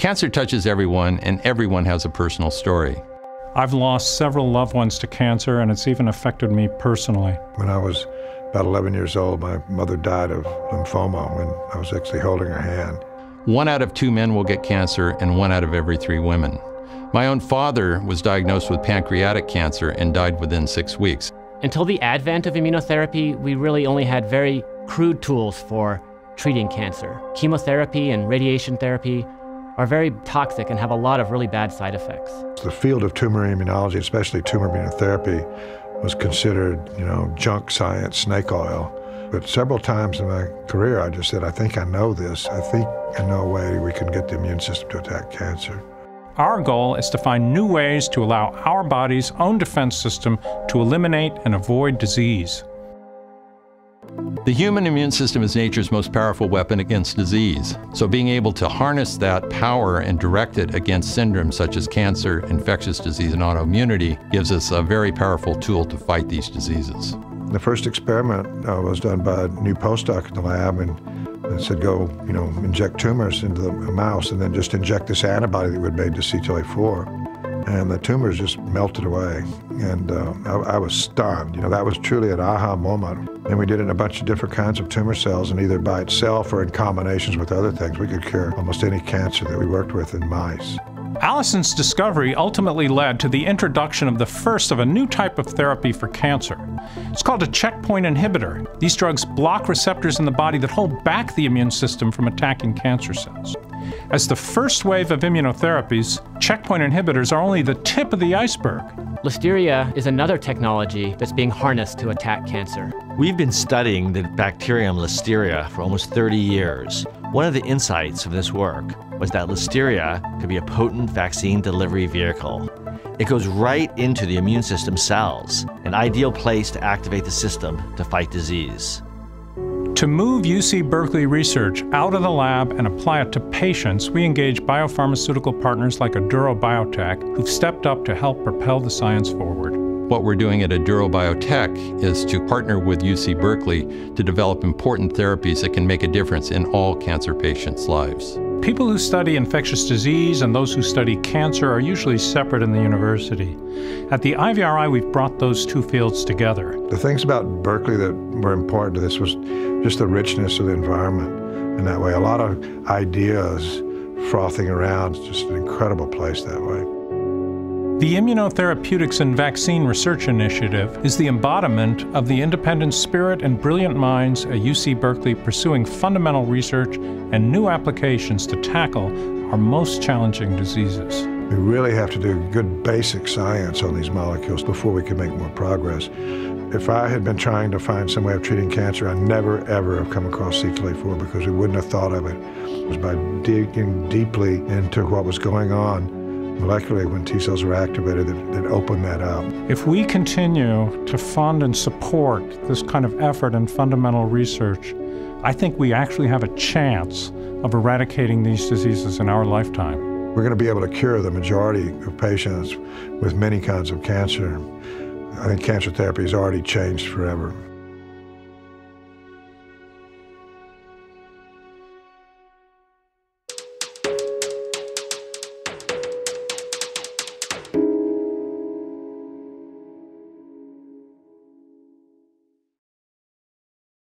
Cancer touches everyone, and everyone has a personal story. I've lost several loved ones to cancer, and it's even affected me personally. When I was about 11 years old, my mother died of lymphoma when I was actually holding her hand. 1 out of 2 men will get cancer, and 1 out of every 3 women. My own father was diagnosed with pancreatic cancer and died within 6 weeks. Until the advent of immunotherapy, we really only had very crude tools for treating cancer. Chemotherapy and radiation therapy are very toxic and have a lot of really bad side effects. The field of tumor immunology, especially tumor immunotherapy, was considered, junk science, snake oil. But several times in my career, I just said, I think I know this. I think I know a way we can get the immune system to attack cancer. Our goal is to find new ways to allow our body's own defense system to eliminate and avoid disease. The human immune system is nature's most powerful weapon against disease. So being able to harness that power and direct it against syndromes such as cancer, infectious disease, and autoimmunity gives us a very powerful tool to fight these diseases. The first experiment was done by a new postdoc in the lab, and said go, inject tumors into a mouse and then just inject this antibody that we'd made to CTLA-4. And the tumors just melted away. And I was stunned. That was truly an aha moment. And we did it in a bunch of different kinds of tumor cells, and either by itself or in combinations with other things, we could cure almost any cancer that we worked with in mice. Allison's discovery ultimately led to the introduction of the first of a new type of therapy for cancer. It's called a checkpoint inhibitor. These drugs block receptors in the body that hold back the immune system from attacking cancer cells. As the first wave of immunotherapies, checkpoint inhibitors are only the tip of the iceberg. Listeria is another technology that's being harnessed to attack cancer. We've been studying the bacterium Listeria for almost 30 years. One of the insights of this work was that Listeria could be a potent vaccine delivery vehicle. It goes right into the immune system cells, an ideal place to activate the system to fight disease. To move UC Berkeley research out of the lab and apply it to patients, we engage biopharmaceutical partners like Aduro Biotech, who've stepped up to help propel the science forward. What we're doing at Aduro Biotech is to partner with UC Berkeley to develop important therapies that can make a difference in all cancer patients' lives. People who study infectious disease and those who study cancer are usually separate in the university. At the IVRI, we've brought those two fields together. The things about Berkeley that were important to this was just the richness of the environment in that way. A lot of ideas frothing around, it's just an incredible place that way. The Immunotherapeutics and Vaccine Research Initiative is the embodiment of the independent spirit and brilliant minds at UC Berkeley pursuing fundamental research and new applications to tackle our most challenging diseases. We really have to do good basic science on these molecules before we can make more progress. If I had been trying to find some way of treating cancer, I never ever have come across CTLA-4 because we wouldn't have thought of it. It was by digging deeply into what was going on molecularly when T cells were activated that opened that up. If we continue to fund and support this kind of effort in fundamental research, I think we actually have a chance of eradicating these diseases in our lifetime. We're going to be able to cure the majority of patients with many kinds of cancer. I think cancer therapy has already changed forever.